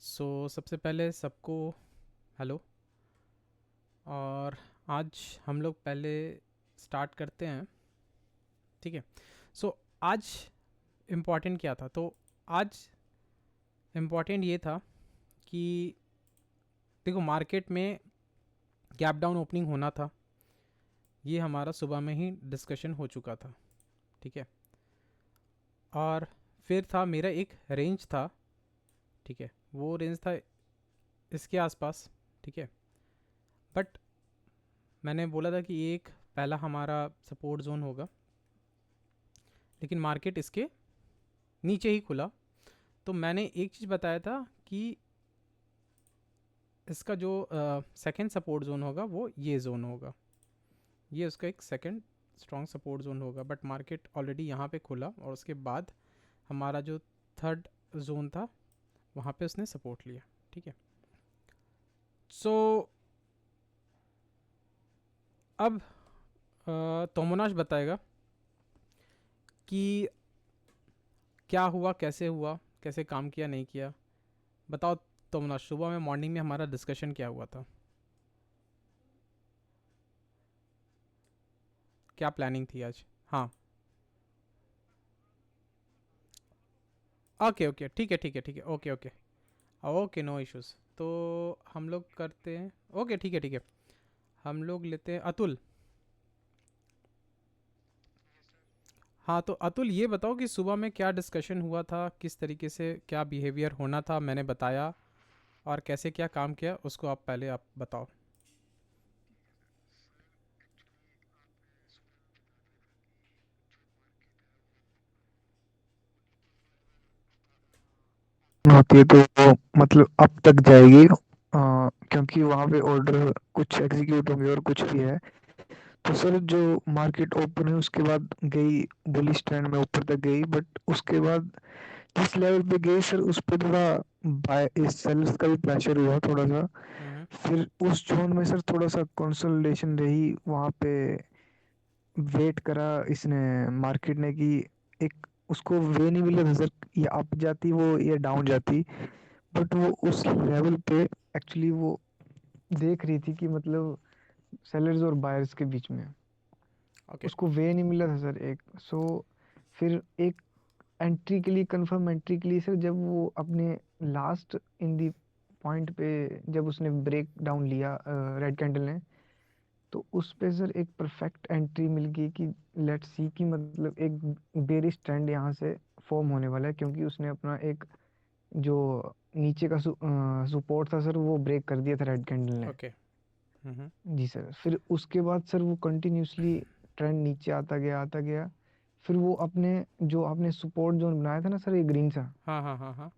सबसे पहले सबको हेलो। और आज हम लोग पहले स्टार्ट करते हैं, ठीक है। आज इम्पॉर्टेंट क्या था? तो आज इम्पॉर्टेंट ये था कि देखो, मार्केट में गैप डाउन ओपनिंग होना था, ये हमारा सुबह में ही डिस्कशन हो चुका था, ठीक है। और फिर था मेरा एक रेंज था, ठीक है, वो रेंज था इसके आसपास, ठीक है। बट मैंने बोला था कि एक पहला हमारा सपोर्ट जोन होगा, लेकिन मार्केट इसके नीचे ही खुला। तो मैंने एक चीज़ बताया था कि इसका जो सेकंड सपोर्ट जोन होगा वो ये जोन होगा, ये उसका एक सेकंड स्ट्रॉन्ग सपोर्ट जोन होगा। बट मार्केट ऑलरेडी यहाँ पे खुला और उसके बाद हमारा जो थर्ड जोन था वहाँ पे उसने सपोर्ट लिया, ठीक है। सो अब तोमोनाश बताएगा कि क्या हुआ, कैसे काम किया, नहीं किया। बताओ तोमोनाश, सुबह में मॉर्निंग में हमारा डिस्कशन क्या हुआ था, क्या प्लानिंग थी आज? हाँ, ओके ओके, ठीक है, okay okay okay, no issues. तो हम लोग करते हैं, ओके ठीक है। हम लोग लेते हैं अतुल। हाँ, तो अतुल ये बताओ कि सुबह में क्या डिस्कशन हुआ था, किस तरीके से क्या बिहेवियर होना था, मैंने बताया, और कैसे क्या काम किया, उसको आप बताओ। होती है तो वो मतलब अब तक जाएगी, क्योंकि वहाँ पे ऑर्डर कुछ एग्जीक्यूट होंगे और कुछ भी है। तो सर जो मार्केट ओपन है उसके बाद गई बुलिश ट्रेंड में ऊपर तक गई, बट उसके बाद जिस लेवल पे गई सर उस पे थोड़ा बाय सेलर्स का भी प्रेशर हुआ थोड़ा सा। हम्म। फिर उस जोन में सर थोड़ा सा कंसोलिडेशन रही वहाँ पे। वेट करा इसने मार्केट ने कि एक उसको वे नहीं मिला था सर, ये अप जाती वो ये डाउन जाती। बट वो उस लेवल पे एक्चुअली वो देख रही थी कि मतलब सेलर्स और बायर्स के बीच में ओके। उसको वे नहीं मिला था सर एक। सो फिर एक एंट्री के लिए कंफर्म एंट्री के लिए सर जब वो अपने लास्ट इन दी पॉइंट पे जब उसने ब्रेक डाउन लिया रेड कैंडल ने, तो उस पे सर एक परफेक्ट एंट्री मिल गई कि लेट्स सी कि मतलब एक बेरिश ट्रेंड यहाँ से फॉर्म होने वाला है, क्योंकि उसने अपना एक जो नीचे का सपोर्ट था सर वो ब्रेक कर दिया था रेड कैंडल ने। ओके। हम्म। जी सर, फिर उसके बाद सर वो कंटिन्यूसली ट्रेंड नीचे आता गया। फिर वो अपने जो आपने सपोर्ट जोन बनाया था ना सर, ये ग्रीन सा, हाँ हाँ हाँ हाँ।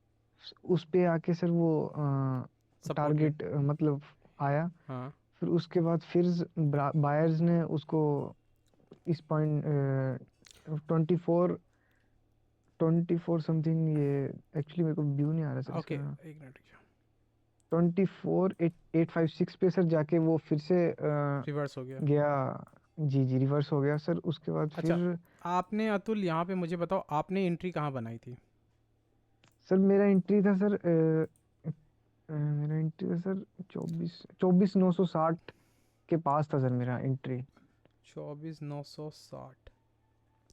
उस पे आके सर वो सपोर्ट ले। टारगेट मतलब आया। हाँ। फिर उसके बाद फिर बायर्स ने उसको इस पॉइंट 24 24 समथिंग, ये एक्चुअली मेरे को व्यू नहीं आ रहा सर ओके, इसका। एक मिनट। 24,856 पे सर जाके वो फिर से रिवर्स हो गया। गया। जी जी, रिवर्स हो गया सर उसके बाद अच्छा, फिर। आपने अतुल यहाँ पे मुझे बताओ, आपने एंट्री कहाँ बनाई थी? सर मेरा एंट्री था सर मेरा एंट्री था सर 24,960 के पास था सर मेरा एंट्री। 24,960।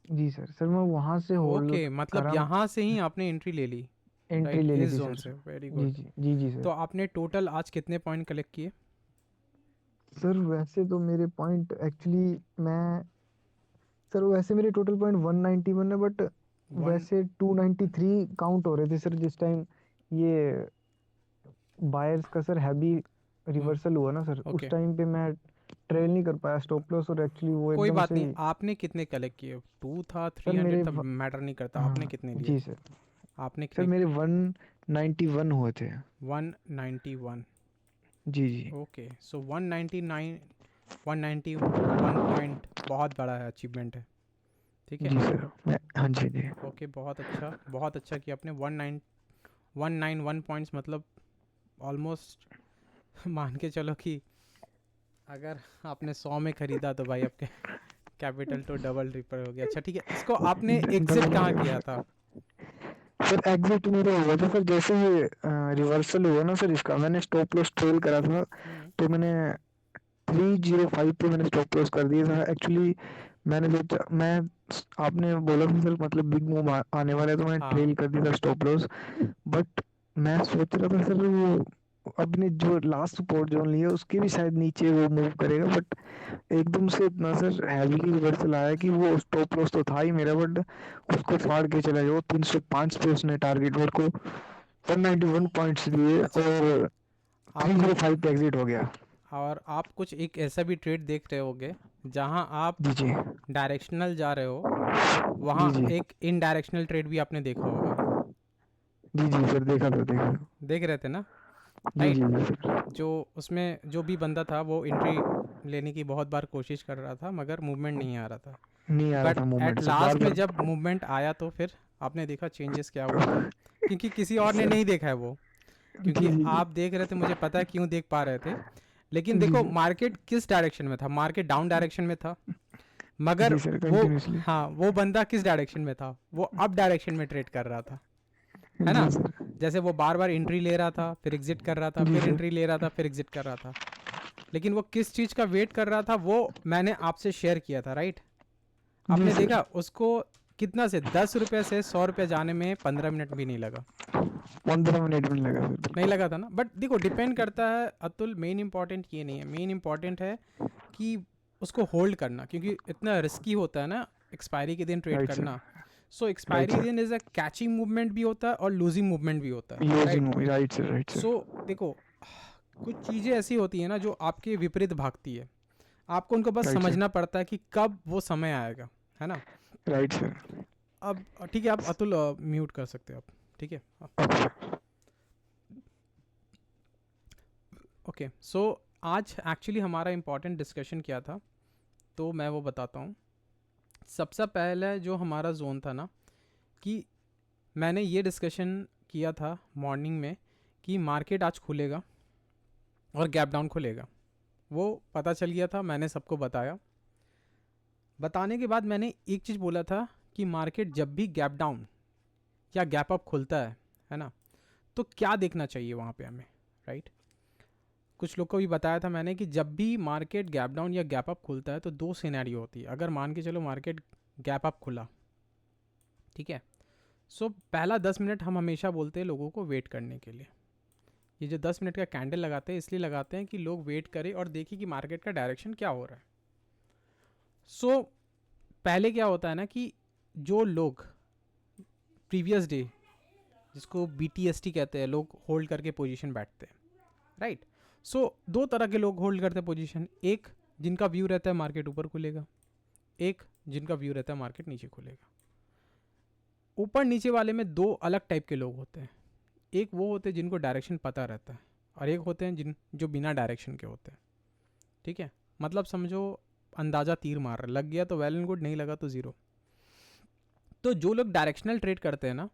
जी सर, सर मैं वहाँ से होल्ड ओके, मतलब करा। यहाँ से ही आपने एंट्री ले ली। एंट्री राइट, ले ली इस थी जोन सर। से, वेरी जी गुड। जी जी जी तो सर। आपने टोटल आज कितने पॉइंट कलेक्ट किए? सर वैसे तो मेरे पॉइंट एक्चुअली मैं सर वैसे मेरे टोटल पॉइंट 191 है, बट वन। वैसे 293 काउंट हो रहे थे सर जिस टाइम ये बायर्स का सर हैवी रिवर्सल हुआ ना सर, उस ओके, टाइम पे मैं ट्रेल नहीं कर पाया स्टॉप लॉस, और एक्चुअली वो कोई एकदम बात से। नहीं। आपने कितने कलेक्ट किए? टू था, थ्री सर हंड्रेड मेरे था, मैटर नहीं करता, आपने हाँ कितने लिए? जी सर। आपने सर कितने? मेरे 191 हुए थे। 191। जी जी ओके, सो 199, 191 पॉइंट बहुत बड़ा है, अचीवमेंट है, ठीक है। जी सर, मैं हाँ जी जी। ओके, बहुत अच्छा किया आपने। 191 पॉइंट्स, मतलब ऑलमोस्ट मान के चलो कि अगर आपने 100 में खरीदा तो भाई आपके कैपिटल तो डबल ट्रिपल हो गया। अच्छा ठीक है, इसको आपने एग्जिट कहाँ किया था? सर एग्जिट मेरा हुआ था सर, जैसे ये रिवर्सल हुआ ना सर इसका, मैंने स्टॉप लॉस ट्रेल करा था, तो मैंने 305 पे मैंने स्टॉप लॉस कर दिया था एक्चुअली। मैंने सोचा मैं, आपने बोला था सर मतलब बिग मूव आने वाला है, तो मैंने हाँ ट्रेल कर दिया था स्टॉप लॉस। बट मैं सोच रहा था सर वो अपने जो लास्ट सपोर्ट जोन लिया उसके भी शायद नीचे वो मूव करेगा, बट एकदम से इतना सर हैवीली रिवर्सल आया कि वो स्टॉप लॉस तो था ही मेरा, बट उसको फाड़ के चला गया। वो 305 पे उसने टारगेट मेरे को 191 पॉइंट्स दिए अच्छा, और आपने 305 पे एग्जिट हो गया। और आप कुछ एक ऐसा भी ट्रेड देख रहे होगे जहां आप जी जी। डायरेक्शनल जा रहे हो, जी वहाँ जी। एक इनडायरेक्शनल ट्रेड भी आपने देखा होगा। जी जी सर, देखा था देखा था। देख रहे थे ना, जी राइट? जी जी सर। जो उसमें जो भी बंदा था वो एंट्री लेने की बहुत बार कोशिश कर रहा था मगर मूवमेंट नहीं आ रहा था। नहीं आ रहा बट था एट मूवमेंट सर, बार लास्ट में बार। जब मूवमेंट आया तो फिर आपने देखा चेंजेस क्या हुआ था, क्योंकि किसी और ने सर नहीं देखा है वो। जी क्योंकि जी जी। आप देख रहे थे, मुझे पता है क्यों देख पा रहे थे। लेकिन जी देखो सर। मार्केट किस डायरेक्शन में था, मार्केट डाउन डायरेक्शन में था, मगर जी सर वो, कंटिन्यूसली। हाँ, वो बंदा किस डायरेक्शन में था, वो अप डायरेक्शन में ट्रेड कर रहा था, है जी ना? सर। जैसे वो बार बार एंट्री ले रहा था, फिर एग्जिट कर रहा था, जी फिर सर। एंट्री ले रहा था, फिर एग्जिट कर रहा था। लेकिन वो किस चीज़ का वेट कर रहा था वो मैंने आपसे शेयर किया था, राइट? जी आपने सर। देखा उसको कितना से 10 रुपये से 100 रुपये जाने में 15 मिनट भी नहीं लगा। 15 मिनट में लगा सर, नहीं बिल्कुल। लगा था ना? बट देखो डिपेंड करता है अतुल, मेन इंपॉर्टेंट ये नहीं है, मेन इंपॉर्टेंट है कि उसको होल्ड करना, क्योंकि इतना रिस्की होता है ना एक्सपायरी के दिन ट्रेड राइट करना। सर। सो राइट एक्सपायरी सर। दिन इज अ कैचिंग मूवमेंट भी होता है और लूजिंग मूवमेंट भी होता है, using, right? Right sir, right so sir. देखो, कुछ चीज़ें ऐसी होती हैं ना जो आपके विपरीत भागती है, आपको उनको बस राइट सर। समझना पड़ता है कि कब वो समय आएगा, है ना? Right sir. अब ठीक है, आप अतुल म्यूट कर सकते हो आप, ठीक है? ओके। ओके, सो आज एक्चुअली हमारा इम्पॉर्टेंट डिस्कशन क्या था, तो मैं वो बताता हूँ। सबसे पहले जो हमारा जोन था ना, कि मैंने ये डिस्कशन किया था मॉर्निंग में कि मार्केट आज खुलेगा और गैप डाउन खुलेगा, वो पता चल गया था, मैंने सबको बताया। बताने के बाद मैंने एक चीज़ बोला था कि मार्केट जब भी गैप डाउन या गैप अप खुलता है ना, तो क्या देखना चाहिए वहाँ पे हमें, राइट? कुछ लोग को भी बताया था मैंने कि जब भी मार्केट गैप डाउन या गैप अप खुलता है तो दो सिनेरियो होती है। अगर मान के चलो मार्केट गैप अप खुला, ठीक है, सो पहला 10 मिनट हम हमेशा बोलते हैं लोगों को वेट करने के लिए। ये जो 10 मिनट का कैंडल लगाते हैं इसलिए लगाते हैं कि लोग वेट करें और देखें कि मार्केट का डायरेक्शन क्या हो रहा है। सो पहले क्या होता है ना कि जो लोग प्रीवियस डे, जिसको BTST कहते हैं, लोग होल्ड करके पोजीशन बैठते हैं, राइट? सो दो तरह के लोग होल्ड करते हैं पोजीशन, एक जिनका व्यू रहता है मार्केट ऊपर खुलेगा, एक जिनका व्यू रहता है मार्केट नीचे खुलेगा। ऊपर नीचे वाले में दो अलग टाइप के लोग होते हैं। एक वो होते हैं जिनको डायरेक्शन पता रहता है, और एक होते हैं जो बिना डायरेक्शन के होते हैं, ठीक है? मतलब समझो अंदाज़ा तीर मार रहा है, लग गया तो वेल एंड गुड, नहीं लगा तो ज़ीरो। तो जो लोग डायरेक्शनल ट्रेड करते हैं ना,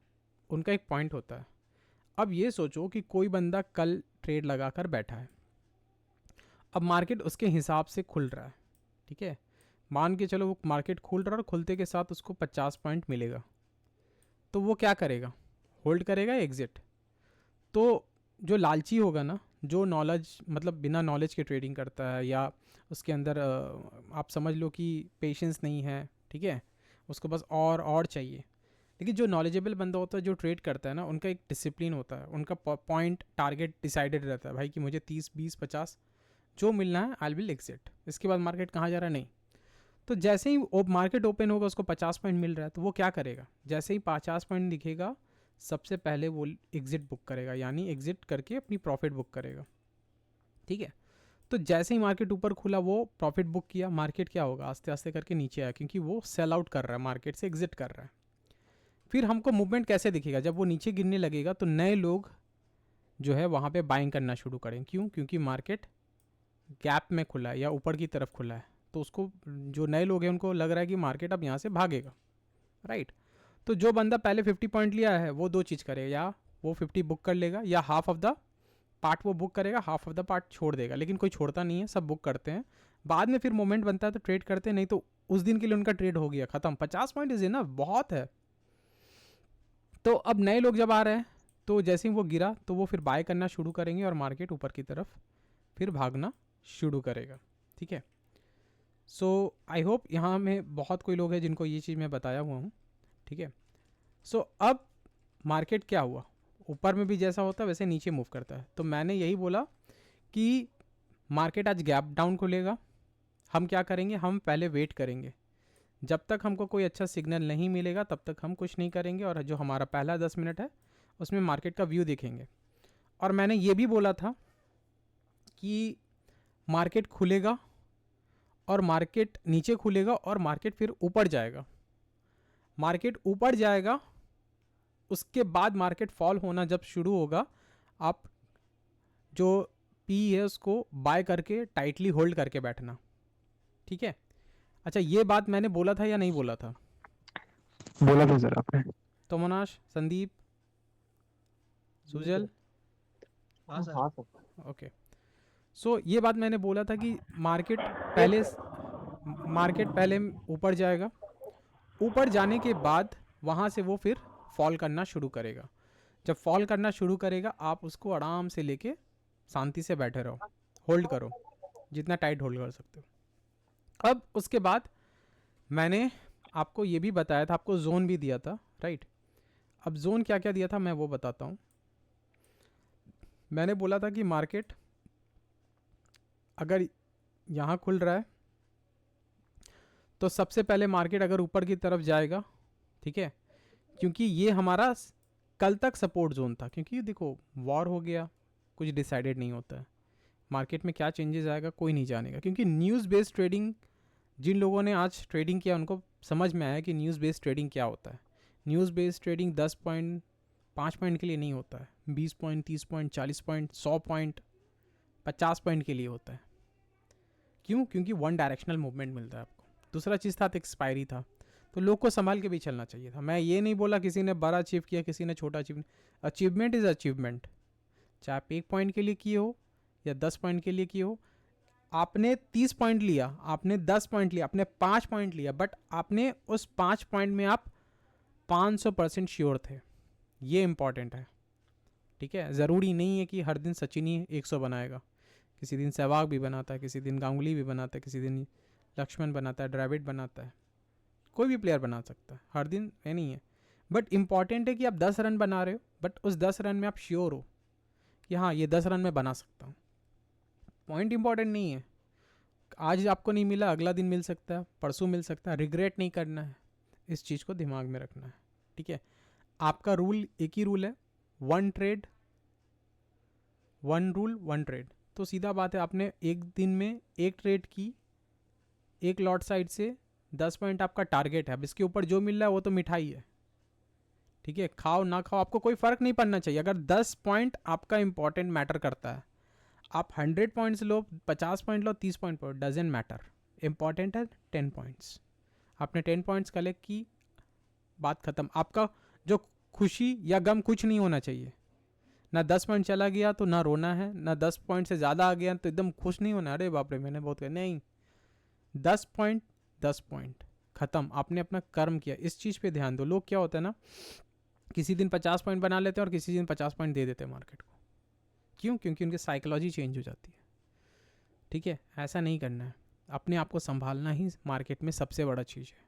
उनका एक पॉइंट होता है। अब ये सोचो कि कोई बंदा कल ट्रेड लगा कर बैठा है, अब मार्केट उसके हिसाब से खुल रहा है, ठीक है? मान के चलो वो मार्केट खुल रहा है और खुलते के साथ उसको 50 पॉइंट मिलेगा, तो वो क्या करेगा? होल्ड करेगा या एग्जिट? तो जो लालची होगा ना, जो नॉलेज मतलब बिना नॉलेज के ट्रेडिंग करता है, या उसके अंदर आप समझ लो कि पेशेंस नहीं है, ठीक है, उसको बस और चाहिए। लेकिन जो नॉलेजेबल बंदा होता है, जो ट्रेड करता है ना, उनका एक डिसिप्लिन होता है, उनका पॉइंट टारगेट डिसाइडेड रहता है भाई कि मुझे 30 20 50 जो मिलना है आई विल एग्जिट, इसके बाद मार्केट कहाँ जा रहा है नहीं। तो जैसे ही मार्केट ओपन होगा उसको 50 पॉइंट मिल रहा है, तो वो क्या करेगा? जैसे ही 50 पॉइंट दिखेगा सबसे पहले वो एग्जिट बुक करेगा, यानी एग्जिट करके अपनी प्रॉफिट बुक करेगा, ठीक है? तो जैसे ही मार्केट ऊपर खुला वो प्रॉफिट बुक किया, मार्केट क्या होगा? आस्ते आस्ते करके नीचे आया, क्योंकि वो सेल आउट कर रहा है, मार्केट से एग्जिट कर रहा है। फिर हमको मूवमेंट कैसे दिखेगा? जब वो नीचे गिरने लगेगा तो नए लोग जो है वहाँ पे बाइंग करना शुरू करें। क्यों? क्योंकि मार्केट गैप में खुला है या ऊपर की तरफ खुला है, तो उसको, जो नए लोग हैं उनको लग रहा है कि मार्केट अब यहाँ से भागेगा, राइट? तो जो बंदा पहले 50 पॉइंट लिया है वो दो चीज़ करेगा, या वो 50 बुक कर लेगा, या हाफ ऑफ द पार्ट वो बुक करेगा, हाफ ऑफ द पार्ट छोड़ देगा। लेकिन कोई छोड़ता नहीं है, सब बुक करते हैं। बाद में फिर मोमेंट बनता है तो ट्रेड करते हैं, नहीं तो उस दिन के लिए उनका ट्रेड हो गया, खत्म। 50 पॉइंट इज ना बहुत है। तो अब नए लोग जब आ रहे हैं तो जैसे ही वो गिरा तो वो फिर बाय करना शुरू करेंगे और मार्केट ऊपर की तरफ फिर भागना शुरू करेगा। ठीक है, सो आई होप यहाँ में बहुत कोई लोग हैं जिनको ये चीज़ मैं बताया हुआ हूँ। ठीक है, सो अब मार्केट क्या हुआ, ऊपर में भी जैसा होता है वैसे नीचे मूव करता है। तो मैंने यही बोला कि मार्केट आज गैप डाउन खुलेगा, हम क्या करेंगे, हम पहले वेट करेंगे। जब तक हमको कोई अच्छा सिग्नल नहीं मिलेगा तब तक हम कुछ नहीं करेंगे, और जो हमारा पहला 10 मिनट है उसमें मार्केट का व्यू देखेंगे। और मैंने ये भी बोला था कि मार्केट खुलेगा और मार्केट नीचे खुलेगा और मार्केट फिर ऊपर जाएगा। मार्केट ऊपर जाएगा, उसके बाद मार्केट फॉल होना जब शुरू होगा, आप जो पी है उसको बाय करके टाइटली होल्ड करके बैठना। ठीक है, अच्छा ये बात मैंने बोला था या नहीं बोला था? बोला था सर आपने। तो मोनाश, संदीप, सुजल, हाँ सर। हाँ सर। ओके। सो ये बात मैंने बोला था कि मार्केट पहले ऊपर जाएगा, ऊपर जाने के बाद वहाँ से वो फिर फॉल करना शुरू करेगा। जब फॉल करना शुरू करेगा आप उसको आराम से लेके शांति से बैठे रहो, होल्ड करो जितना टाइट होल्ड कर सकते हो। अब उसके बाद मैंने आपको ये भी बताया था, आपको जोन भी दिया था, राइट? अब जोन क्या क्या दिया था मैं वो बताता हूँ। मैंने बोला था कि मार्केट अगर यहाँ खुल रहा है तो सबसे पहले मार्केट अगर ऊपर की तरफ जाएगा, ठीक है, क्योंकि ये हमारा कल तक सपोर्ट जोन था, क्योंकि देखो वॉर हो गया, कुछ डिसाइडेड नहीं होता है मार्केट में क्या चेंजेस आएगा कोई नहीं जानेगा। क्योंकि न्यूज़ बेस्ड ट्रेडिंग, जिन लोगों ने आज ट्रेडिंग किया उनको समझ में आया कि न्यूज़ बेस्ड ट्रेडिंग क्या होता है। News based trading 10 point 5 point के लिए नहीं होता है, 20 point 30 point 40 point 100 point 50 point के लिए होता है। क्यों? क्योंकि वन डायरेक्शनल मूवमेंट मिलता है आपको। दूसरा चीज़ था तो एक्सपायरी था, तो लोग को संभाल के भी चलना चाहिए था। मैं ये नहीं बोला किसी ने बड़ा अचीव किया किसी ने छोटा अचीव। अचीवमेंट इज़ अचीवमेंट, चाहे आप 1 पॉइंट के लिए किए हो या 10 पॉइंट के लिए किए हो। आपने 30 पॉइंट लिया, आपने 10 पॉइंट लिया, आपने 5 पॉइंट लिया, बट आपने उस 5 पॉइंट में आप 500% श्योर थे, ये इंपॉर्टेंट है। ठीक है, ज़रूरी नहीं है कि हर दिन सचिन ही 100 बनाएगा, किसी दिन सहवाग भी बनाता है, किसी दिन गांगुली भी बनाता है, किसी दिन लक्ष्मण बनाता है, द्रविड़ बनाता है, कोई भी प्लेयर बना सकता है, हर दिन ये नहीं है। बट इंपॉर्टेंट है कि आप 10 रन बना रहे हो, बट उस 10 रन में आप श्योर हो कि हाँ ये 10 रन में बना सकता हूँ। पॉइंट इंपॉर्टेंट नहीं है, आज आपको नहीं मिला अगला दिन मिल सकता है, परसों मिल सकता है, रिग्रेट नहीं करना है, इस चीज़ को दिमाग में रखना है। ठीक है, आपका रूल एक ही रूल है, 1 ट्रेड 1 रूल 1 ट्रेड। तो सीधा बात है, आपने एक दिन में एक ट्रेड की, एक लॉट साइड से 10 पॉइंट आपका टारगेट है। अब इसके ऊपर जो मिल रहा है वो तो मिठाई है। ठीक है, खाओ ना खाओ आपको कोई फ़र्क नहीं पड़ना चाहिए। अगर 10 पॉइंट आपका इंपॉर्टेंट मैटर करता है, आप 100 points low, 50 point low, 30 point low, doesn't matter, important है 10 पॉइंट्स। आपने 10 पॉइंट्स कलेक्ट की, बात ख़त्म। आपका जो खुशी या गम कुछ नहीं होना चाहिए। ना 10 पॉइंट चला गया तो ना रोना है, ना 10 पॉइंट से ज़्यादा आ गया तो एकदम खुश नहीं होना, अरे बाप रे मैंने बहुत किया, नहीं। 10 पॉइंट 10 पॉइंट ख़त्म, आपने अपना कर्म किया। इस चीज़ पे ध्यान दो। लोग क्या होता है ना, किसी दिन 50 पॉइंट बना लेते हैं और किसी दिन 50 पॉइंट दे देते हैं मार्केट को। क्यों? क्योंकि उनकी साइकोलॉजी चेंज हो जाती है। ठीक है, ऐसा नहीं करना है। अपने आप को संभालना ही मार्केट में सबसे बड़ा चीज़ है।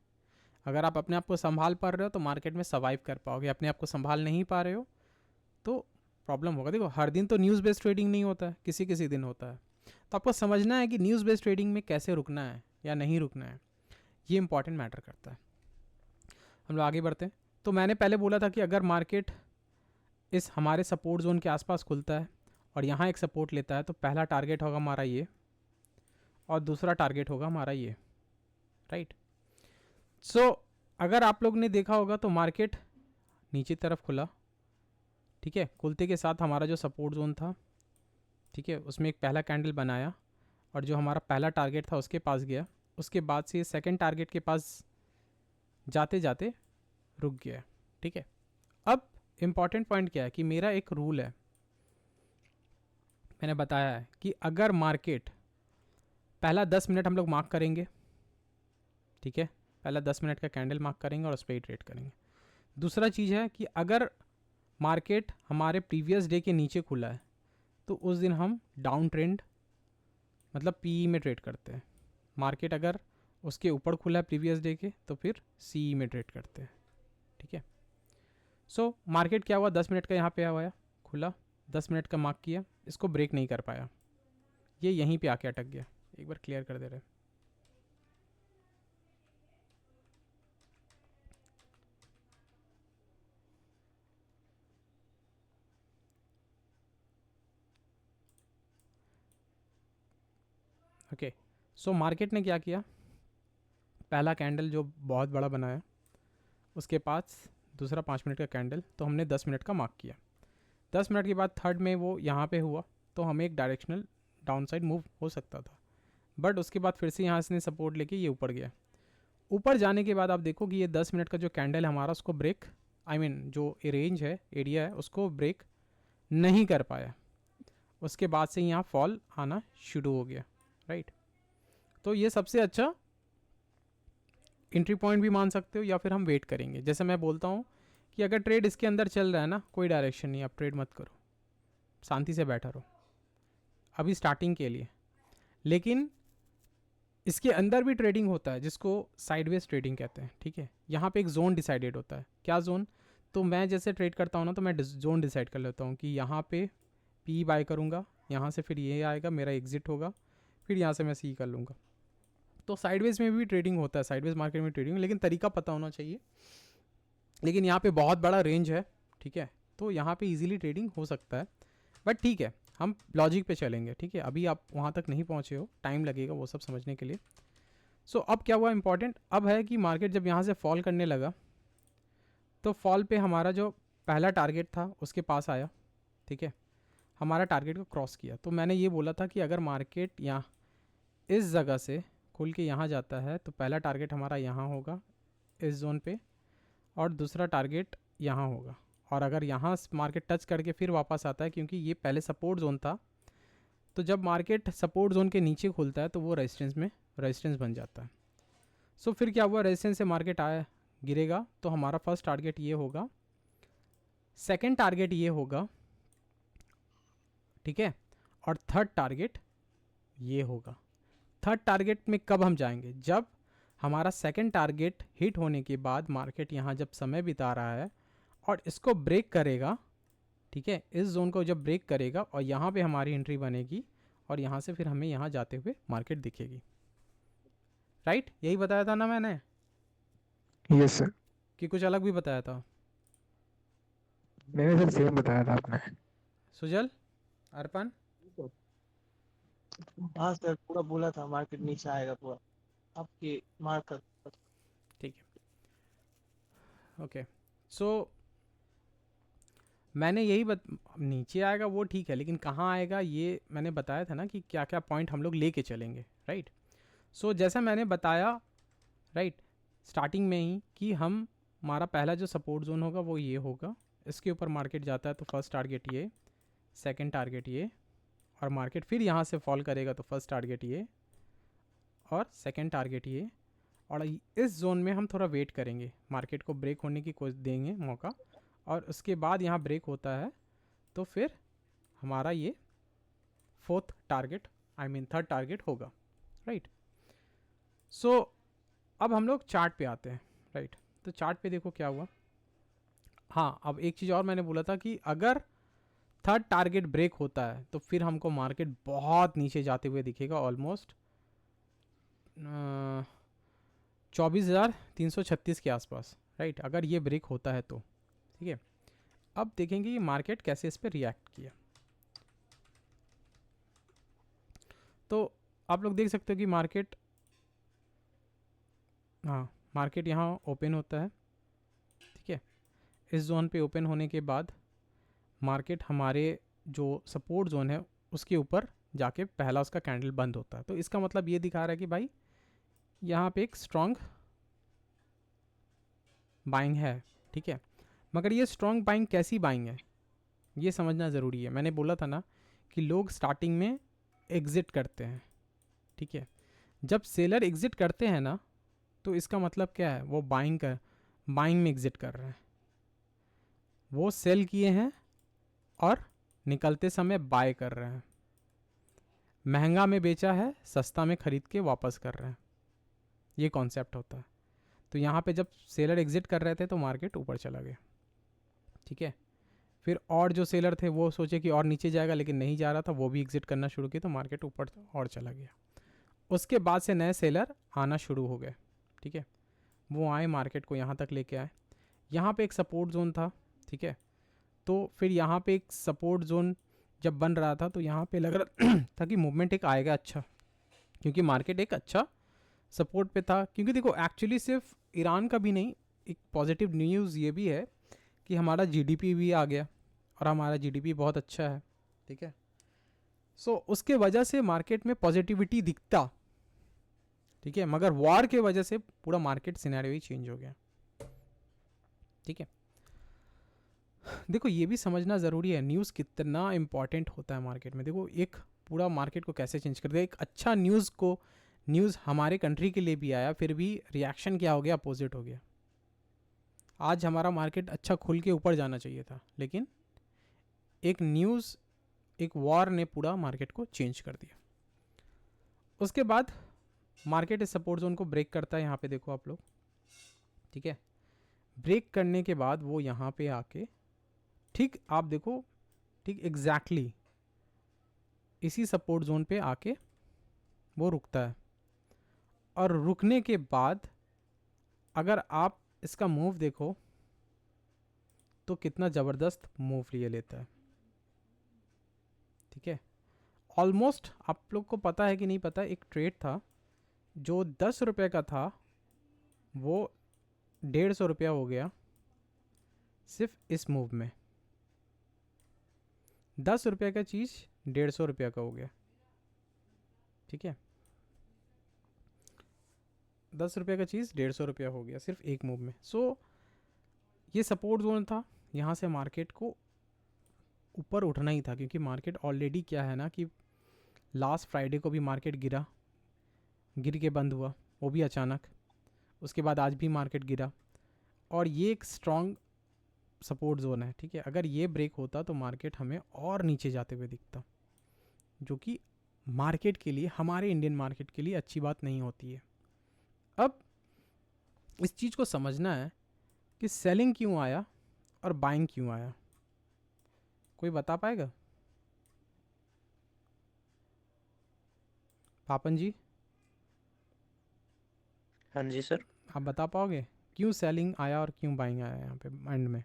अगर आप अपने आप को संभाल पा रहे हो तो मार्केट में सर्वाइव कर पाओगे। अपने आप को संभाल नहीं पा रहे हो तो प्रॉब्लम होगा। देखो हर दिन तो न्यूज़ बेस्ड ट्रेडिंग नहीं होता है, किसी किसी दिन होता है। तो आपको समझना है कि न्यूज़ बेस्ड ट्रेडिंग में कैसे रुकना है या नहीं रुकना है, ये इंपॉर्टेंट मैटर करता है। हम लोग आगे बढ़ते हैं। तो मैंने पहले बोला था कि अगर मार्केट इस हमारे सपोर्ट जोन के आसपास खुलता है और यहाँ एक सपोर्ट लेता है तो पहला टारगेट होगा हमारा ये और दूसरा टारगेट होगा हमारा ये, राइट? सो अगर आप लोग ने देखा होगा तो मार्केट नीचे तरफ खुला, ठीक है, खुलते के साथ हमारा जो सपोर्ट जोन था, ठीक है, उसमें एक पहला कैंडल बनाया और जो हमारा पहला टारगेट था उसके पास गया। उसके बाद से सेकंड टारगेट के पास जाते जाते रुक गया। ठीक है, अब इम्पॉर्टेंट पॉइंट क्या है कि मेरा एक रूल है, मैंने बताया है कि अगर मार्केट पहला 10 मिनट हम लोग मार्क करेंगे, ठीक है, पहला 10 मिनट का कैंडल मार्क करेंगे और उस पर ही ट्रेड करेंगे। दूसरा चीज़ है कि अगर मार्केट हमारे प्रीवियस डे के नीचे खुला है तो उस दिन हम डाउन ट्रेंड मतलब पीई में ट्रेड करते हैं। मार्केट अगर उसके ऊपर खुला है प्रीवियस डे के तो फिर सीई में ट्रेड करते हैं। ठीक है, सो मार्केट क्या हुआ, 10 मिनट का यहाँ पे आया खुला, 10 मिनट का मार्क किया, इसको ब्रेक नहीं कर पाया, ये यहीं पे आके अटक गया। एक बार क्लियर कर दे रहे। ओके, सो मार्केट ने क्या किया, पहला कैंडल जो बहुत बड़ा बनाया, उसके पास दूसरा 5 मिनट का कैंडल, तो हमने 10 मिनट का मार्क किया। 10 मिनट के बाद थर्ड में वो यहाँ पे हुआ तो हमें एक डायरेक्शनल डाउन साइड मूव हो सकता था, बट उसके बाद फिर से यहाँ से सपोर्ट लेके ये ऊपर गया। ऊपर जाने के बाद आप देखो कि ये 10 मिनट का जो कैंडल है हमारा, उसको ब्रेक जो रेंज है, एरिया है, उसको ब्रेक नहीं कर पाया। उसके बाद से यहाँ फॉल आना शुरू हो गया, राइट। तो ये सबसे अच्छा एंट्री पॉइंट भी मान सकते हो, या फिर हम वेट करेंगे। जैसे मैं बोलता हूँ कि अगर ट्रेड इसके अंदर चल रहा है ना, कोई डायरेक्शन नहीं, आप ट्रेड मत करो, शांति से बैठा रहो अभी स्टार्टिंग के लिए। लेकिन इसके अंदर भी ट्रेडिंग होता है जिसको साइडवेज ट्रेडिंग कहते हैं। ठीक है, यहाँ पे एक जोन डिसाइडेड होता है। क्या जोन, तो मैं जैसे ट्रेड करता हूँ ना, तो मैं जोन डिसाइड कर लेता हूँ कि यहाँ पे पी बाय करूँगा, यहाँ से फिर ये आएगा, मेरा एग्जिट होगा, फिर यहाँ से मैं सी कर लूँगा। तो साइडवेज में भी ट्रेडिंग होता है, साइडवेज मार्केट में ट्रेडिंग, लेकिन तरीका पता होना चाहिए। लेकिन यहाँ पे बहुत बड़ा रेंज है, ठीक है, तो यहाँ पे इजीली ट्रेडिंग हो सकता है। बट ठीक है, हम लॉजिक पे चलेंगे। ठीक है, अभी आप वहाँ तक नहीं पहुँचे हो, टाइम लगेगा वो सब समझने के लिए। सो अब क्या हुआ इम्पॉर्टेंट, अब है कि मार्केट जब यहाँ से फॉल करने लगा तो फॉल पे हमारा जो पहला टारगेट था उसके पास आया। ठीक है, हमारा टारगेट को क्रॉस किया। तो मैंने ये बोला था कि अगर मार्केट यहाँ इस जगह से खुल के यहाँ जाता है तो पहला टारगेट हमारा यहाँ होगा इस जोन पे, और दूसरा टारगेट यहाँ होगा। और अगर यहाँ मार्केट टच करके फिर वापस आता है, क्योंकि ये पहले सपोर्ट जोन था, तो जब मार्केट सपोर्ट जोन के नीचे खुलता है तो वो रेजिस्टेंस बन जाता है। सो फिर क्या हुआ, रेजिस्टेंस से मार्केट आया, गिरेगा, तो हमारा फर्स्ट टारगेट ये होगा, सेकंड टारगेट ये होगा, ठीक है, और थर्ड टारगेट ये होगा। थर्ड टारगेट में कब हम जाएंगे, जब हमारा सेकंड टारगेट हिट होने के बाद मार्केट यहाँ जब समय बिता रहा है और इसको ब्रेक करेगा। ठीक है, इस जोन को जब ब्रेक करेगा और यहाँ पे हमारी एंट्री बनेगी, और यहाँ से फिर हमें यहाँ जाते हुए मार्केट दिखेगी। राइट, यही बताया था ना मैंने? यस सर, कि कुछ अलग भी बताया था? मैंने सर सेम बताया था आपने। सुजल, अर्पण? हाँ सर, पूरा बोला था मार्केट नीचे आएगा पूरा आपकी मार्क कर। ठीक है, ओके। सो मैंने यही नीचे आएगा वो ठीक है, लेकिन कहाँ आएगा ये मैंने बताया था ना, कि क्या क्या पॉइंट हम लोग लेके चलेंगे। राइट, सो जैसा मैंने बताया राइट स्टार्टिंग में ही, कि हमारा पहला जो सपोर्ट जोन होगा वो ये होगा, इसके ऊपर मार्केट जाता है तो फर्स्ट टारगेट ये, सेकंड टारगेट ये, और मार्केट फिर यहाँ से फॉल करेगा तो फर्स्ट टारगेट ये और सेकंड टारगेट ये। और इस जोन में हम थोड़ा वेट करेंगे, मार्केट को ब्रेक होने की कोशिश देंगे मौका, और उसके बाद यहाँ ब्रेक होता है तो फिर हमारा ये फोर्थ टारगेट थर्ड टारगेट होगा। राइट, सो अब हम लोग चार्ट पे आते हैं। राइट, तो चार्ट पे देखो क्या हुआ। हाँ, अब एक चीज़ और मैंने बोला था कि अगर थर्ड टारगेट ब्रेक होता है तो फिर हमको मार्केट बहुत नीचे जाते हुए दिखेगा, ऑलमोस्ट 24,336 के आसपास। राइट, अगर ये ब्रेक होता है तो ठीक है। अब देखेंगे कि मार्केट कैसे इस पर रिएक्ट किया। तो आप लोग देख सकते हो कि मार्केट यहाँ ओपन होता है। ठीक है, इस जोन पे ओपन होने के बाद मार्केट हमारे जो सपोर्ट जोन है उसके ऊपर जाके पहला उसका कैंडल बंद होता है। तो इसका मतलब ये दिखा रहा है कि भाई यहाँ पे एक स्ट्रॉन्ग बाइंग है। ठीक है, मगर ये स्ट्रॉन्ग बाइंग कैसी बाइंग है ये समझना ज़रूरी है। मैंने बोला था ना कि लोग स्टार्टिंग में एग्ज़िट करते हैं। ठीक है, जब सेलर एग्ज़िट करते हैं ना, तो इसका मतलब क्या है, वो बाइंग में एग्ज़िट कर रहे हैं। वो सेल किए हैं और निकलते समय बाय कर रहे हैं, महंगा में बेचा है, सस्ता में खरीद के वापस कर रहे हैं, ये कॉन्सेप्ट होता है। तो यहाँ पे जब सेलर एग्जिट कर रहे थे तो मार्केट ऊपर चला गया, ठीक है। फिर और जो सेलर थे वो सोचे कि और नीचे जाएगा, लेकिन नहीं जा रहा था, वो भी एग्जिट करना शुरू किया तो मार्केट ऊपर और चला गया। उसके बाद से नए सेलर आना शुरू हो गए, ठीक है। वो आए, मार्केट को यहाँ तक लेके आए। यहाँ पे एक सपोर्ट जोन था, ठीक है। तो फिर यहाँ पे एक सपोर्ट जोन जब बन रहा था तो यहाँ पे लग रहा था कि मूवमेंट एक आएगा अच्छा, क्योंकि मार्केट एक अच्छा सपोर्ट पे था। क्योंकि देखो एक्चुअली सिर्फ ईरान का भी नहीं, एक पॉजिटिव न्यूज़ ये भी है कि हमारा जीडीपी भी आ गया और हमारा जीडीपी बहुत अच्छा है, ठीक है। सो उसके वजह से मार्केट में पॉजिटिविटी दिखता, ठीक है। मगर वॉर के वजह से पूरा मार्केट सिनेरियो ही चेंज हो गया, ठीक है। देखो ये भी समझना ज़रूरी है न्यूज़ कितना इम्पॉर्टेंट होता है मार्केट में। देखो एक पूरा मार्केट को कैसे चेंज कर दिया। एक अच्छा न्यूज़ हमारे कंट्री के लिए भी आया, फिर भी रिएक्शन क्या हो गया, अपोजिट हो गया। आज हमारा मार्केट अच्छा खुल के ऊपर जाना चाहिए था, लेकिन एक न्यूज़, एक वॉर ने पूरा मार्केट को चेंज कर दिया। उसके बाद मार्केट इस सपोर्ट जोन को ब्रेक करता है, यहाँ पे देखो आप लोग, ठीक है। ब्रेक करने के बाद वो यहाँ पे आके ठीक आप देखो, ठीक एग्जैक्टली इसी सपोर्ट जोन पे आके वो रुकता है। और रुकने के बाद अगर आप इसका मूव देखो तो कितना ज़बरदस्त मूव लिए लेता है, ठीक है। ऑलमोस्ट आप लोग को पता है कि नहीं पता, एक ट्रेड था जो 10 रुपये का था, वो 150 रुपया हो गया सिर्फ इस मूव में। 10 रुपये का चीज़ 150 रुपया का हो गया, ठीक है। 10 रुपये का चीज़ 150 रुपया हो गया सिर्फ एक मूव में। सो ये सपोर्ट जोन था, यहाँ से मार्केट को ऊपर उठना ही था, क्योंकि मार्केट ऑलरेडी क्या है ना कि लास्ट फ्राइडे को भी मार्केट गिर के बंद हुआ, वो भी अचानक। उसके बाद आज भी मार्केट गिरा, और ये एक स्ट्रॉन्ग सपोर्ट जोन है, ठीक है। अगर ये ब्रेक होता तो मार्केट हमें और नीचे जाते हुए दिखता, जो कि मार्केट के लिए, हमारे इंडियन मार्केट के लिए अच्छी बात नहीं होती है। अब इस चीज़ को समझना है कि सेलिंग क्यों आया और बाइंग क्यों आया, कोई बता पाएगा? पापन जी, हाँ जी सर। आप बता पाओगे क्यों सेलिंग आया और क्यों बाइंग आया यहाँ पे एंड में?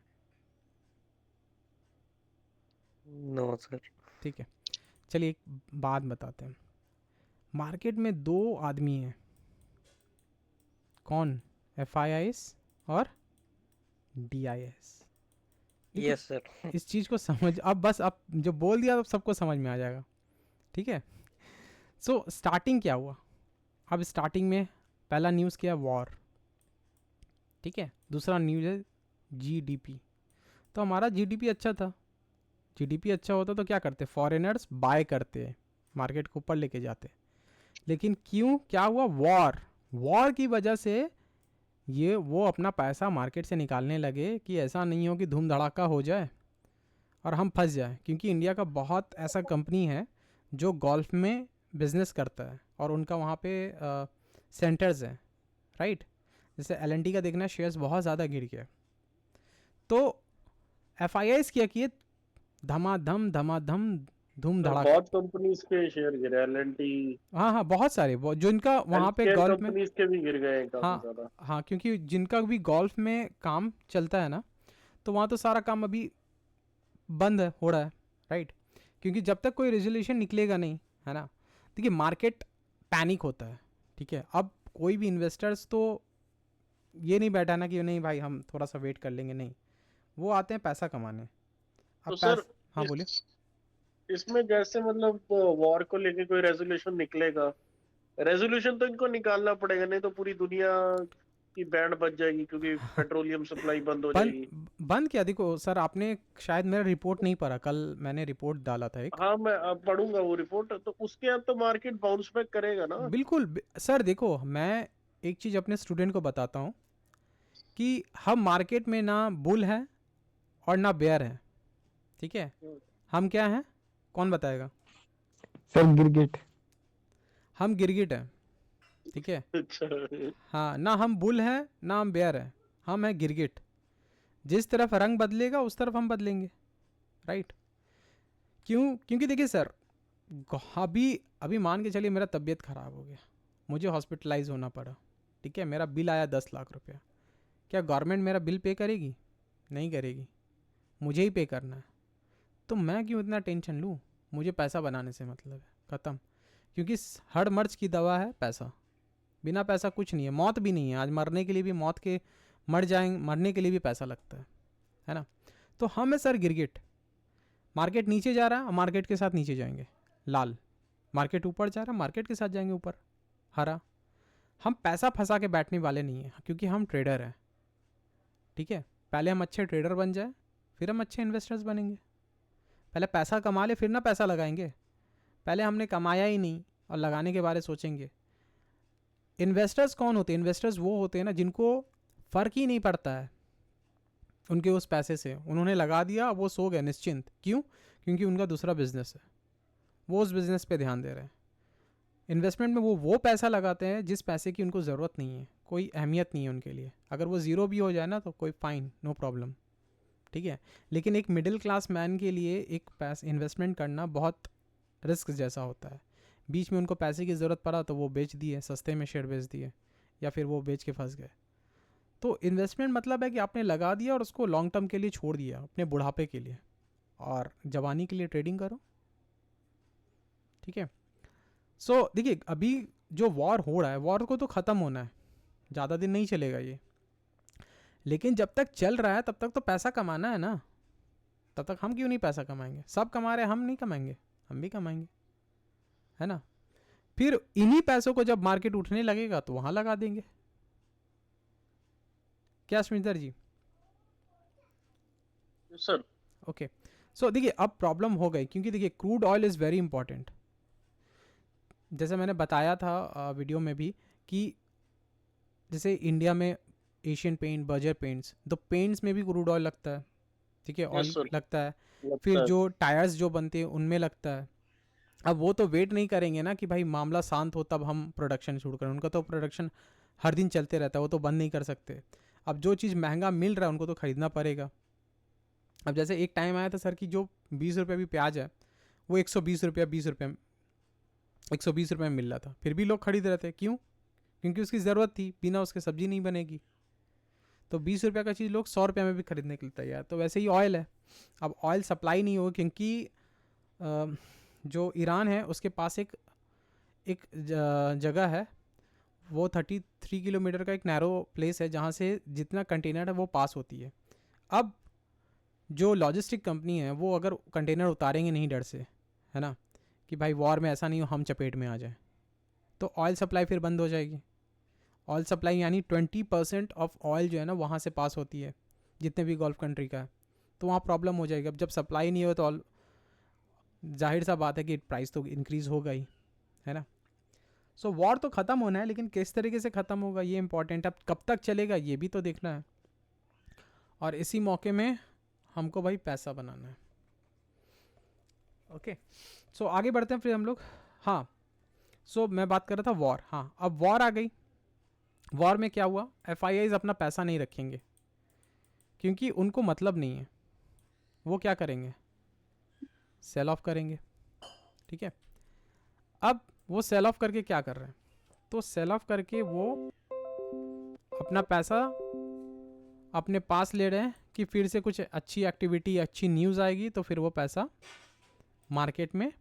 No sir. ठीक है, चलिए एक बात बताते हैं। मार्केट में दो आदमी हैं, कौन? FIIs और DIS। Yes sir. इस चीज़ को समझ, अब बस अब जो बोल दिया तो सबको समझ में आ जाएगा, ठीक है। सो स्टार्टिंग क्या हुआ? अब स्टार्टिंग में पहला न्यूज़ क्या? वॉर, ठीक है। दूसरा न्यूज़ है GDP। तो हमारा GDP अच्छा था, GDP अच्छा होता तो क्या करते? फॉरेनर्स बाय करते, मार्केट को ऊपर लेके जाते। लेकिन क्यों, क्या हुआ? वॉर की वजह से ये वो अपना पैसा मार्केट से निकालने लगे कि ऐसा नहीं हो कि धूम धड़ाका हो जाए और हम फंस जाए। क्योंकि इंडिया का बहुत ऐसा कंपनी है जो गोल्फ में बिजनेस करता है और उनका वहाँ पे सेंटर्स हैं, राइट। जैसे LNT का देखना, शेयर्स बहुत ज़्यादा गिर गया। तो FIIs क्या किए? धमाधम धूम धड़ाका। बहुत कंपनीज के शेयर गिरे, एलएनटी, हाँ, बहुत सारे जिनका वहाँ पे हेल्थकेयर गोल्फ में, कंपनीज के भी गिर गए काफी हाँ ज्यादा। हाँ, क्योंकि जिनका भी गोल्फ में काम चलता है ना, तो वहाँ तो सारा काम अभी बंद हो रहा है, राइट। क्योंकि जब तक कोई रेजोल्यूशन निकलेगा नहीं, है ना। देखिए मार्केट पैनिक होता है, ठीक है। अब कोई भी इन्वेस्टर्स तो ये नहीं बैठा ना कि नहीं भाई हम थोड़ा सा वेट कर लेंगे, नहीं, वो आते हैं पैसा कमाने। अब तो सर हाँ बोलिए। इसमें जैसे मतलब वॉर को लेके कोई रेजोल्यूशन निकलेगा, रेजोल्यूशन तो इनको निकालना पड़ेगा, नहीं तो पूरी दुनिया की बैंड बज जाएगी, क्योंकि पेट्रोलियम सप्लाई बंद हो जाएगी। बंद क्या? देखो सर, आपने शायद मेरा रिपोर्ट नहीं पढ़ा, कल मैंने रिपोर्ट डाला था एक। हाँ मैं अब पढ़ूंगा वो रिपोर्ट, तो उसके बाद तो मार्केट बाउंस बैक करेगा ना। बिल्कुल सर, देखो मैं एक चीज़ अपने स्टूडेंट को बताता हूँ कि हम मार्केट में ना बुल है और ना बेयर हैं, ठीक है। हम क्या हैं, कौन बताएगा? सर गिरगिट। हम गिरगिट हैं, ठीक है। अच्छा। हाँ, ना हम बुल हैं ना हम बेयर हैं, हम हैं गिरगिट। जिस तरफ रंग बदलेगा उस तरफ हम बदलेंगे, राइट। क्यों? क्योंकि देखिए सर, अभी अभी मान के चलिए मेरा तबीयत ख़राब हो गया, मुझे हॉस्पिटलाइज होना पड़ा, ठीक है, मेरा बिल आया 10 लाख रुपया। क्या गवर्नमेंट मेरा बिल पे करेगी? नहीं करेगी, मुझे ही पे करना है। तो मैं क्यों इतना टेंशन लूँ? मुझे पैसा बनाने से मतलब है, ख़त्म। क्योंकि हर मर्ज की दवा है पैसा, बिना पैसा कुछ नहीं है, मौत भी नहीं है। आज मरने के लिए भी मौत के मरने के लिए भी पैसा लगता है ना। तो हम है सर गिरगिट, मार्केट नीचे जा रहा है, मार्केट के साथ नीचे जाएंगे, लाल। मार्केट ऊपर जा रहा है, मार्केट के साथ जाएंगे ऊपर, हरा। हम पैसा फंसा के बैठने वाले नहीं हैं, क्योंकि हम ट्रेडर हैं, ठीक है। पहले हम अच्छे ट्रेडर बन जाए, फिर हम अच्छे इन्वेस्टर्स बनेंगे। पहले पैसा कमा ले, फिर ना पैसा लगाएंगे। पहले हमने कमाया ही नहीं और लगाने के बारे सोचेंगे। इन्वेस्टर्स कौन होते हैं? इन्वेस्टर्स वो होते हैं ना जिनको फ़र्क ही नहीं पड़ता है उनके उस पैसे से, उन्होंने लगा दिया, वो सो गए निश्चिंत। क्यों? क्योंकि उनका दूसरा बिजनेस है, वो उस बिज़नेस पे ध्यान दे रहे हैं। इन्वेस्टमेंट में वो पैसा लगाते हैं जिस पैसे की उनको ज़रूरत नहीं है, कोई अहमियत नहीं है उनके लिए। अगर वो ज़ीरो भी हो जाए ना तो कोई फ़ाइन, नो प्रॉब्लम, ठीक है। लेकिन एक मिडिल क्लास मैन के लिए एक इन्वेस्टमेंट करना बहुत रिस्क जैसा होता है। बीच में उनको पैसे की ज़रूरत पड़ा तो वो बेच दिए, सस्ते में शेयर बेच दिए, या फिर वो बेच के फंस गए। तो इन्वेस्टमेंट मतलब है कि आपने लगा दिया और उसको लॉन्ग टर्म के लिए छोड़ दिया, अपने बुढ़ापे के लिए, और जवानी के लिए ट्रेडिंग करो, ठीक है। सो देखिए, अभी जो वॉर हो रहा है, वॉर को तो ख़त्म होना है, ज़्यादा दिन नहीं चलेगा ये। लेकिन जब तक चल रहा है तब तक तो पैसा कमाना है ना, तब तक हम क्यों नहीं पैसा कमाएंगे? सब कमा रहे हैं, हम नहीं कमाएंगे? हम भी कमाएंगे, है ना। फिर इन्हीं पैसों को जब मार्केट उठने लगेगा तो वहाँ लगा देंगे, क्या Suminder ji? Sir okay. So देखिए, अब प्रॉब्लम हो गई, क्योंकि देखिए crude oil is very important. जैसे मैंने बताया था वीडियो में भी कि जैसे इंडिया में एशियन पेंट, बर्जर पेंट्स, तो पेंट्स में भी क्रूड ऑयल लगता है, ठीक है, यस ऑयल सर, लगता है। लगता फिर है। जो टायर्स जो बनते हैं उनमें लगता है। अब वो तो वेट नहीं करेंगे ना कि भाई मामला शांत हो तब हम प्रोडक्शन शुरू करें, उनका तो प्रोडक्शन हर दिन चलते रहता है, वो तो बंद नहीं कर सकते। अब जो चीज़ महंगा मिल रहा है उनको तो ख़रीदना पड़ेगा। अब जैसे एक टाइम आया था सर कि जो 20 रुपये भी प्याज है वो 120 रुपया 120 रुपये में मिल रहा था, फिर भी लोग खरीद रहे थे। क्यों? क्योंकि उसकी ज़रूरत थी, बिना उसके सब्जी नहीं बनेगी। तो 20 रुपये का चीज़ लोग 100 रुपये में भी खरीदने के लिए तैयार। तो वैसे ही ऑयल है, अब ऑयल सप्लाई नहीं होगी क्योंकि जो ईरान है उसके पास एक एक जगह है, वो 33 किलोमीटर का एक नैरो प्लेस है जहाँ से जितना कंटेनर है वो पास होती है। अब जो लॉजिस्टिक कंपनी है वो अगर कंटेनर उतारेंगे नहीं डर से, है ना, कि भाई वॉर में ऐसा नहीं हो हम चपेट में आ जाए, तो ऑयल सप्लाई फिर बंद हो जाएगी। ऑयल सप्लाई यानी 20% ऑफ ऑयल जो है ना वहाँ से पास होती है, जितने भी गल्फ कंट्री का है, तो वहाँ प्रॉब्लम हो जाएगी। अब जब सप्लाई नहीं हो तो जाहिर सा बात है कि प्राइस तो इंक्रीज़ होगा ही, है ना। सो वॉर तो ख़त्म होना है, लेकिन किस तरीके से ख़त्म होगा ये इंपॉर्टेंट। अब कब तक चलेगा ये भी तो देखना है, और इसी मौके में हमको भाई पैसा बनाना है। ओके, सो आगे बढ़ते हैं फिर हम लोग। हाँ, सो मैं बात कर रहा था वॉर। हाँ, अब वॉर आ गई। वॉर में क्या हुआ, FIIs अपना पैसा नहीं रखेंगे क्योंकि उनको मतलब नहीं है। वो क्या करेंगे, सेल ऑफ करेंगे, ठीक है। अब वो सेल ऑफ करके क्या कर रहे हैं, तो सेल ऑफ करके वो अपना पैसा अपने पास ले रहे हैं कि फिर से कुछ अच्छी एक्टिविटी, अच्छी न्यूज़ आएगी तो फिर वो पैसा मार्केट में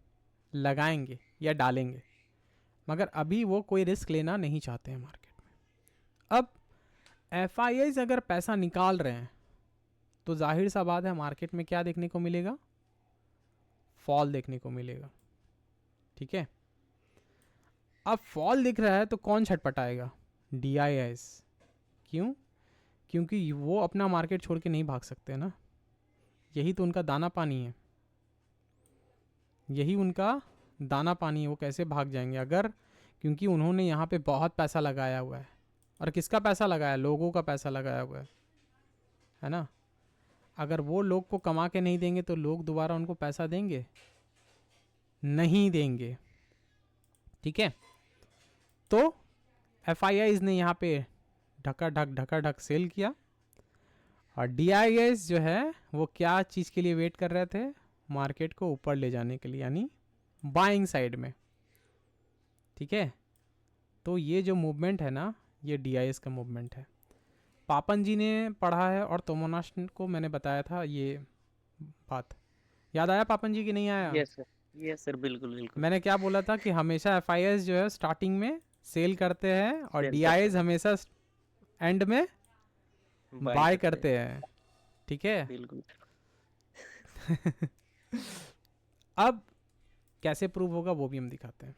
लगाएंगे या डालेंगे। मगर अभी वो कोई रिस्क लेना नहीं चाहते हैं मार्केट में। अब FIIs अगर पैसा निकाल रहे हैं तो जाहिर सा बात है मार्केट में क्या देखने को मिलेगा, फॉल देखने को मिलेगा, ठीक है। अब फॉल दिख रहा है तो कौन छटपटाएगा, DIIs। क्यों? क्योंकि वो अपना मार्केट छोड़ के नहीं भाग सकते ना, यही तो उनका दाना पानी है, यही उनका दाना पानी है। वो कैसे भाग जाएंगे अगर, क्योंकि उन्होंने यहाँ पे बहुत पैसा लगाया हुआ है। और किसका पैसा लगाया, लोगों का पैसा लगाया हुआ है ना। अगर वो लोग को कमा के नहीं देंगे तो लोग दोबारा उनको पैसा देंगे? नहीं देंगे। ठीक है, तो FIIs ने यहाँ पे ढका ढक सेल किया, और DIIs जो है वो क्या चीज़ के लिए वेट कर रहे थे? मार्केट को ऊपर ले जाने के लिए, यानी बाइंग साइड में। ठीक है, तो ये जो मूवमेंट है ना, ये DIIs का मूवमेंट है। पापन जी ने पढ़ा है और तोमोनाश को मैंने बताया था ये बात, याद आया पापन जी की नहीं आया? यस सर, बिल्कुल बिल्कुल। मैंने क्या बोला था कि हमेशा FIIs जो है स्टार्टिंग में सेल करते हैं और Sell DIIs करते हमेशा एंड में बाय करते करते हैं। ठीक है, बिल्कुल। अब कैसे प्रूव होगा वो भी हम दिखाते हैं।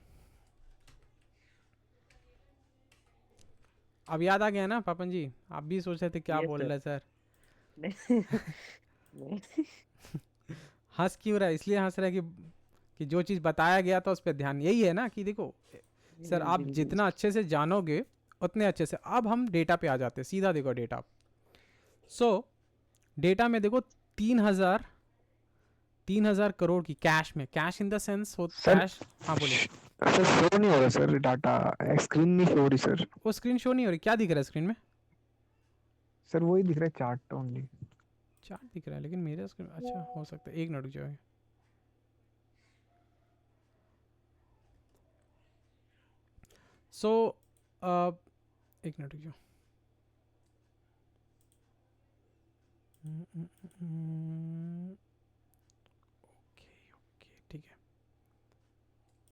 अब याद आ गया ना पापन जी? आप भी सोच रहे थे क्या Yes, बोल sir. रहे सर? नहीं। हंस क्यों रहा है? इसलिए हंस रहा है कि जो चीज़ बताया गया था उस पर ध्यान, यही है ना कि देखो सर, आप बिल्कुल। जितना अच्छे से जानोगे उतने अच्छे से। अब हम डेटा पे आ जाते हैं, सीधा देखो डेटा। डेटा में देखो 3,000 करोड़ की कैश में, कैश इन द सेंस हो सर कैश। हाँ बोलिए। सर शो नहीं हो रहा सर, डाटा स्क्रीन नहीं शो हो रही सर। वो स्क्रीन शो नहीं हो रही? क्या दिख रहा है स्क्रीन में? सर वही दिख रहा है, चार्ट ओनली। चार्ट दिख रहा है, लेकिन मेरे स्क्रीन, अच्छा हो सकता है, एक मिनट रुक जाओ। एक मिनट रुक जाओ।